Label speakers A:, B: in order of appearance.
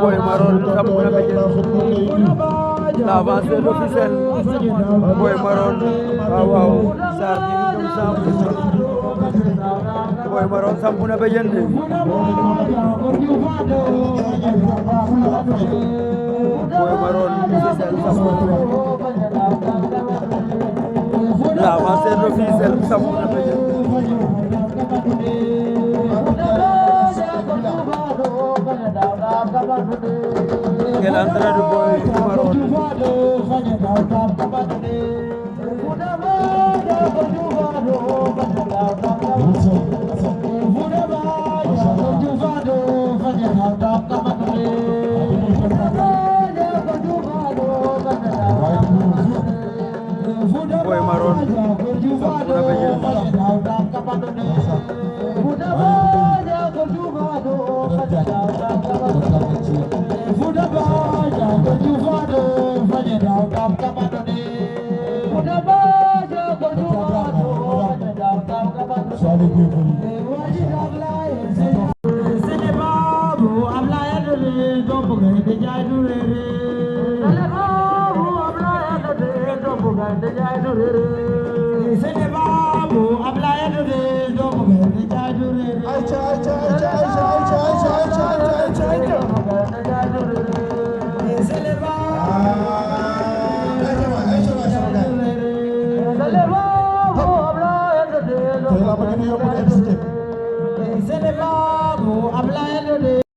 A: Boy Maroon sampu na béjjén l'avancée officielle Boy Maroon waaw Sarr ji ñoom sampu Boy Maroon sampu na béjjén de Boy Maroon officielle sampu l'avancée officielle sampu na béjjén quelle entrée de Boy Maroon Boy Maroon sampu na béjjén
B: Sene